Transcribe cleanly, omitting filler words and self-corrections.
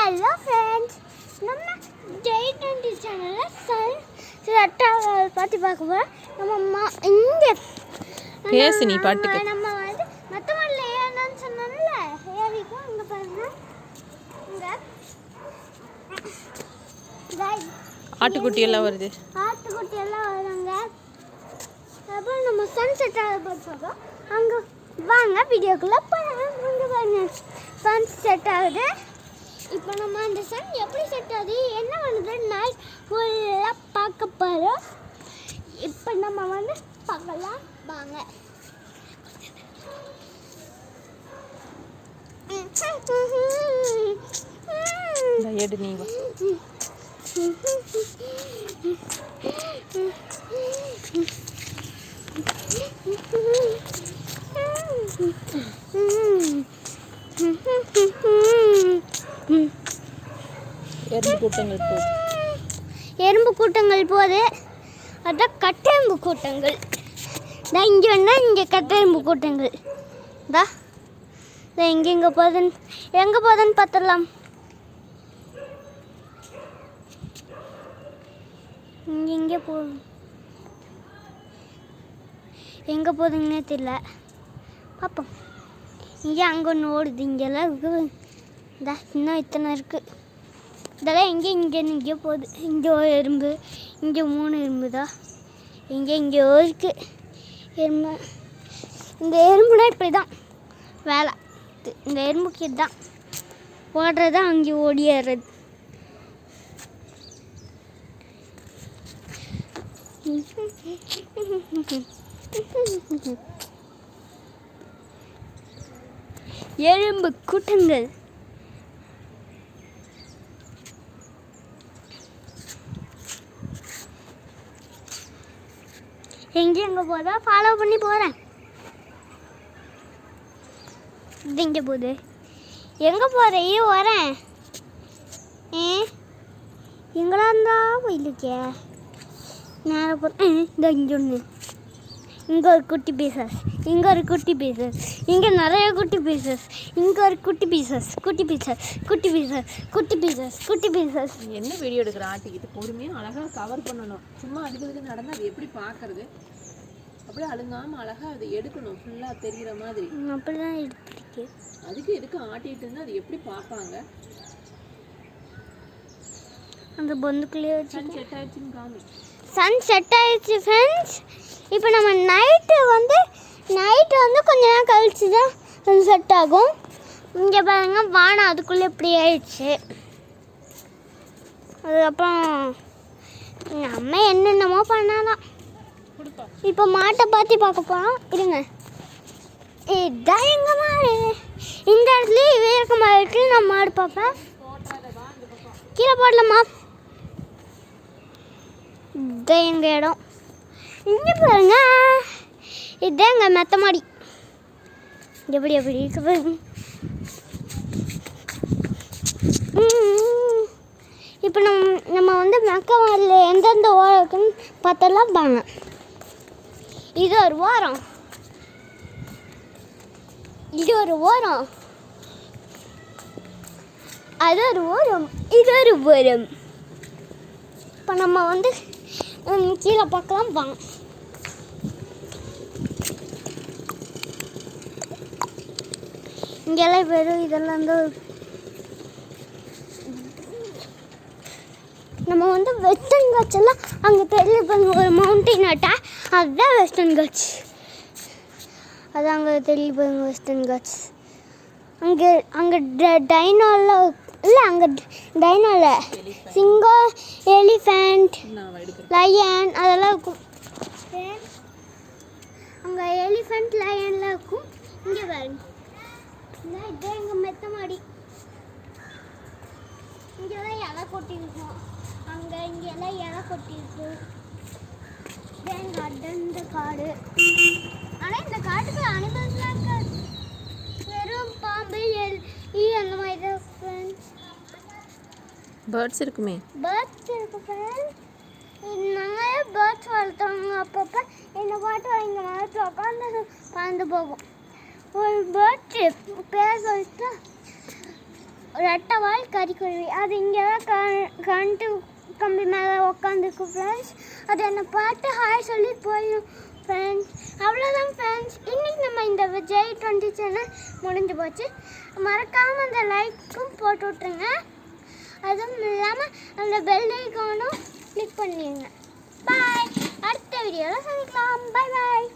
Hello friends, நம்ம ஜெய்20 சேனலில் செட்டாக பார்த்து பார்க்குவோம். நம்ம இங்கே பேசு நீ பாட்டுக்கு. நம்ம வந்து மற்ற மாடல ஏறணும்னு சொன்னோம்ல, ஏறிக்கும். இங்கே பாருங்க, இங்கே ஆட்டுக்குட்டி எல்லாம் வருது. ஆட்டுக்குட்டி எல்லாம் வருவாங்க. அப்புறம் நம்ம சன் செட்டாக பார்த்து பார்ப்போம். அங்கே வாங்க வீடியோக்குள்ளே போகலாம். அங்கே பாருங்க, சன் செட் ஆகுது. இப்போ நம்ம அந்த சன் எப்படி செட் ஆகுது, என்ன பண்ணுது, நைட் ஃபுல்லாக பார்க்க போகிறோம். இப்போ நம்ம வந்து பார்க்கலாம் வாங்க. எடு நீ வா. எறும்பு கூட்டங்கள் போகுது. அதான் கட்டெரும்பு கூட்டங்கள். தான் இங்கே வேணால் இங்கே கட்டெரும்பு கூட்டங்கள் தான் எங்கே போகுதுன்னு பார்த்துடலாம். இங்கே போகுது, எங்கே போகுதுங்கன்னே தெரியல. பார்ப்போம். இங்கே அங்கே ஒன்று ஓடுது, இங்கெல்லாம் இருக்குது. இன்னும் இத்தனை இருக்குது. இதெல்லாம் இங்கேயோ போகுது. இங்கே எறும்பு, இங்கே 3 எறும்பு தான். இங்கேயோ இருக்குது எறும்பு. இந்த எறும்புனா இப்படி தான் வேலை. இந்த எறும்புக்கு இதுதான் ஓடுறது, அங்கே ஓடிடுறது. எறும்பு கூட்டங்கள். எங்கே போதா ஃபாலோ பண்ணி போகிறேன். இது இங்கே போகுது. எங்கே போகிறேன் வரேன். எங்கடா இருந்தா போயிலுக்கே நேரம் போகிறேன். இந்த இங்கே ஒன்று, இங்கே ஒரு குட்டி பீசஸ், இங்கே ஒரு குட்டி பீசஸ், இங்கே நிறைய குட்டி பீசஸ், இங்கே ஒரு குட்டி பீசஸ், குட்டி பீசஸ், குட்டி பீசஸ், குட்டி பீசஸ், குட்டி பீசஸ். என்ன வீடியோ எடுக்கிற ஆட்டிக்கிட்டு பொறுமையாக அழகாக கவர் பண்ணணும். சும்மா அடிக்கிறதுக்கு நடந்தால் அது எப்படி பார்க்கறது, அப்படியே அழுங்காமல் அழகாக அதை எடுக்கணும், ஃபுல்லாக தெரிகிற மாதிரி. அப்படி தான் எடுத்துருக்கு. அதுக்கு எதுக்கு ஆட்டிகிட்டு இருந்தால் அது எப்படி பார்ப்பாங்க. அந்த பொந்துக்குள்ளேயே வச்சு செட் ஆயிடுச்சுன்னு காமி. சன் செட் ஆயிடுச்சு ஃப்ரெண்ட்ஸ். இப்போ நம்ம நைட்டு வந்து கொஞ்ச நேரம் கழிச்சு தான் செட் ஆகும். இங்கே பாருங்க, வானம் அதுக்குள்ளே இப்படி ஆயிடுச்சு. அதுக்கப்புறம் எங்கள் அம்மா என்னென்னமோ பண்ணலாம். இப்போ மாட்டை பார்க்க போகிறோம். இருங்க, இதுதான் எங்கள் மாடு. இந்த இடத்துலையே இருக்க மாடு. நான் மாடு பார்ப்பேன். கீழே போடலாமா? இதுதான் எங்கள் இடம். இங்கே பாருங்க, இதுதான் எங்கள் மெத்த மாடி. எப்படி இருக்கு பாருங்க. இப்போ நம்ம வந்து மெக்க மாடியில் எந்தெந்த ஓரம் இருக்குன்னு பார்த்தெல்லாம் பாங்க. இது ஒரு ஓரம், இது ஒரு ஓரம், அது ஒரு ஓரம், இது ஒரு ஓரம். இப்போ நம்ம வந்து கீழே பார்க்கலாம் வாங்க. இங்கெல்லாம் வெறும் இதெல்லாம் வந்து நம்ம வந்து வெஸ்டர்ன் காட்ச் எல்லாம் அங்கே தெரியல பாருங்க, ஒரு மவுண்டைன் ஆட்டா. அதுதான் வெஸ்டர்ன் காட்ச். அது அங்கே தெரியல பாருங்க, வெஸ்டர்ன் காட்ச். அங்கே டைனோலாம் இல்லை, அங்கே டைனோவில் சிங்கம், எலிஃபண்ட், லயன் அதெல்லாம் இருக்கும். அங்கே எலிஃபண்ட், லயன்லாம் இருக்கும். இங்கே பாருங்க, இதுதான் எங்கள் மெத்த மாடி. இங்கே தான் இலை கொட்டியிருக்கோம். இங்கெல்லாம் இலை கொட்டியிருக்கு. எங்கள் அடர்ந்த காடு. ஆனால் இந்த காட்டுக்கு அனிமல்ஸ்லாம் இருக்காது, வெறும் பாம்பு, அந்த மாதிரி தான் ஃப்ரெண்ட்ஸ். பேர்ட்ஸ் இருக்குமே. பேர்ட்ஸ் இருக்கு ஃப்ரெண்ட்ஸ். நாங்கள் பேர்ட்ஸ் வளர்த்தவங்க அப்பப்போ இந்த பாட்டு வாங்கி மரத்தில் உட்காந்து பறந்து போகும். ஒரு பேர்ட்ஸ் பேர் சொல்லிட்டு ரெட்டைவால் கறிக்குருவி. அது இங்கே தான் கண்டு கம்பி மேலே உட்காந்துருக்கு ஃப்ரெண்ட்ஸ். அது என்னை பார்த்து ஹாய் சொல்லி போயிடும் ஃப்ரெண்ட்ஸ். அவ்வளோதான் ஃப்ரெண்ட்ஸ், இன்றைக்கி நம்ம இந்த விஜய் 20 சேனல் முடிஞ்சு போச்சு. மறக்காமல் அந்த லைக்கும் போட்டு விட்ருங்க. அதுவும் இல்லாமல் அந்த பெல் ஐகானும் கிளிக் பண்ணிடுங்க. பாய், அடுத்த வீடியோவில் சந்திக்கலாம். பாய் பாய்.